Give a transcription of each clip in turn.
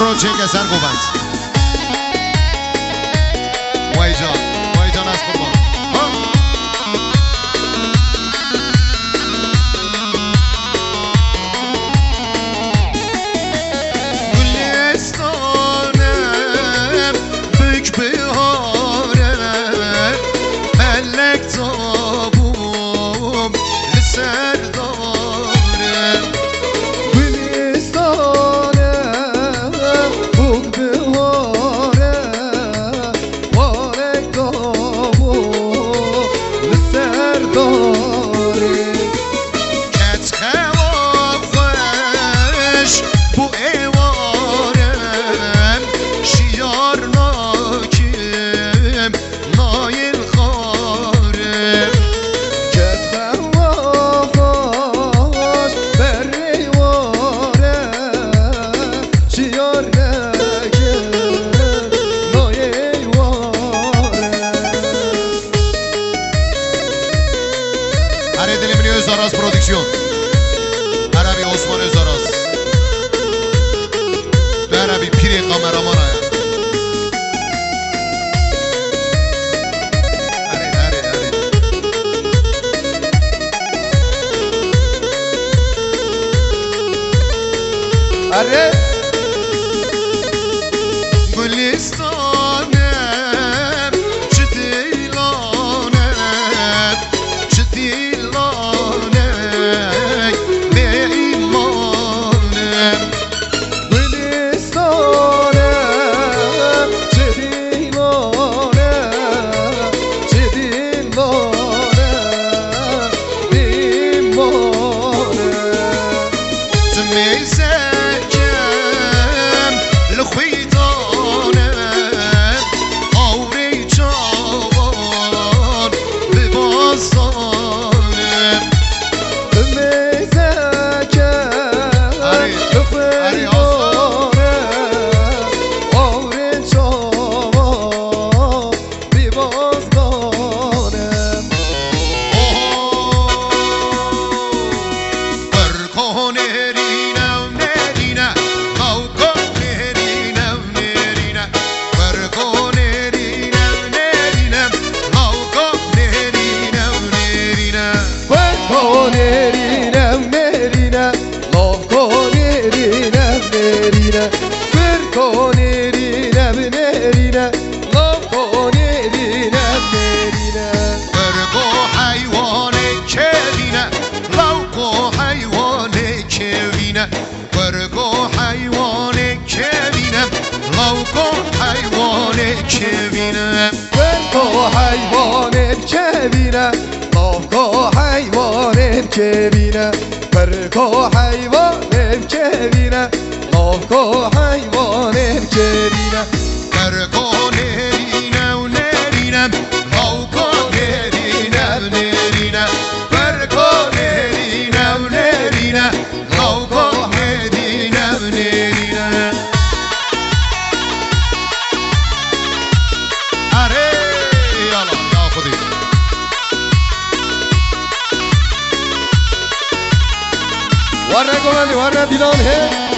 روچه کسر قوبند وای جان از قربان گلستانم büyük بهارم ملک تابوم لسر دارم Özaraz prodüksiyon Arabi Osman Özaraz Arabi Piri kameraman aya Arre Gülistanım Çıdilanem Çıdilanem Beymanım Gülistanım Çıdilanem Çıdilanem Beymanım Tümeysekem Lükhuydanım Avri çavan Bibazdanım Tümeysekem Lükhuydanım Avri çavan Bibazdanım ورقو حيوان كبينة لوقو حيوان كبينة ورقو حيوان كبينة لوقو حيوان كبينة ورقو حيوان كبينة لوقو حيوان كبينة ورقو نرينا ونرينا لوقو نرينا ونرينا ورقو نرينا ونرينا لوقو ورنه گوندی ورنه دیلان هی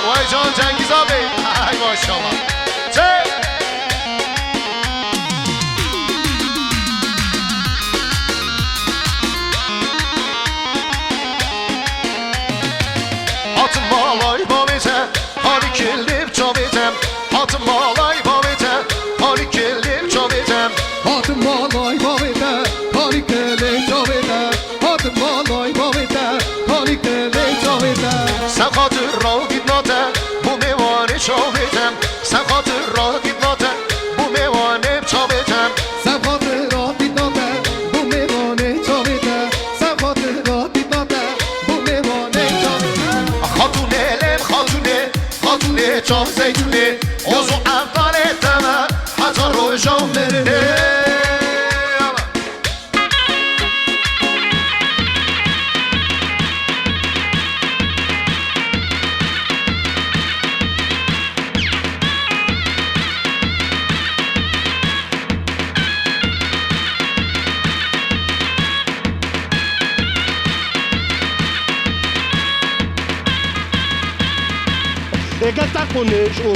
وای جان جنگیزا بی maşallah. Çek. Atın malay babete, hani kilip çabetem. Atın malay babete, hani kilip çabetem. Hatım malay babete, kalikele çavete. Hatım malay babete, kalikele çavete. Sen hatıra gitmate, bu mevane çabetem. Sen hatıra gitmate, bu mevane çabetem. Sen hatıra dinlate, bu mevane çavete. Sen hatıra dinlate, bu mevane çavete. Hatune, hatune, hatune, çam zeytune. Ozu evdan eteme, hatar o jamlerine. Ega tá conejo.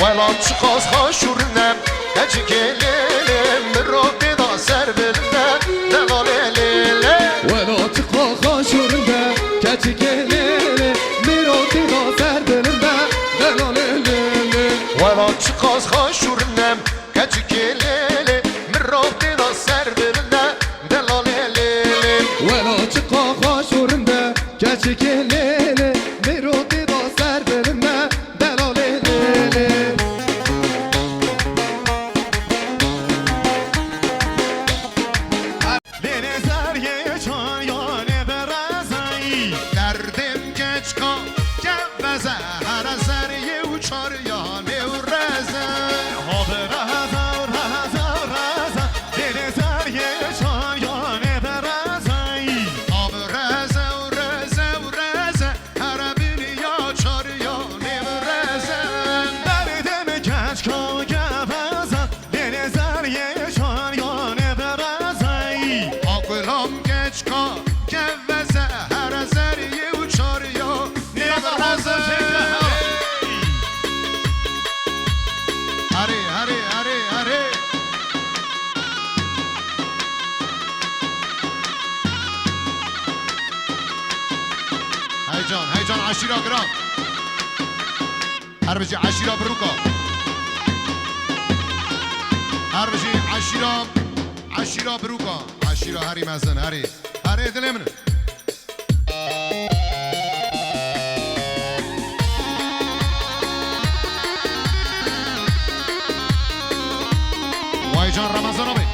Vela çıkaz haşurnem, heci gelelim, Rabbi da serbilnem, delalelele. Vela çıkaz haşurnem, keçi gelele. Miroti da serbelimde, delalelele. Vela çıkaz haşurnem, heci gelelim, Rabbi da serbilnem, delalelele. Vela çıkaz haşurnem, keçi gelele. Miroti da serbelimde, delalelele. Derdim geç kal, gevveze, her zerye uçar ya nevreze. Abi reze, reze, reze, her biri ya çar ya nevreze. Akılam geç kal, gevveze, her zerye uçar ya nevreze. Hadi, hadi, hadi, hadi. هيجان هيجان عشيرة جرام هربجي عشيرة بروكا هربجي عشيرة بروكا عشيرة هاري مازن هاري هاري دلمن وهيجان رمضان أبي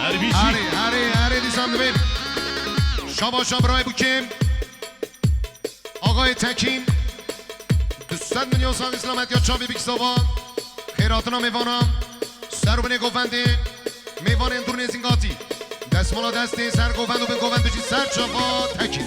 Harbiyci. هری دیزم دبین شاباشا برای بو کم آقای تکین 200 میلیون سال اسلامت یا چاوی بیکساوان خیراتنا میوانم سر و بینه گوونده میوان اندور نیزینگاتی دستمالا دستی سر گووند و به گووند بچی سر چاوا تکین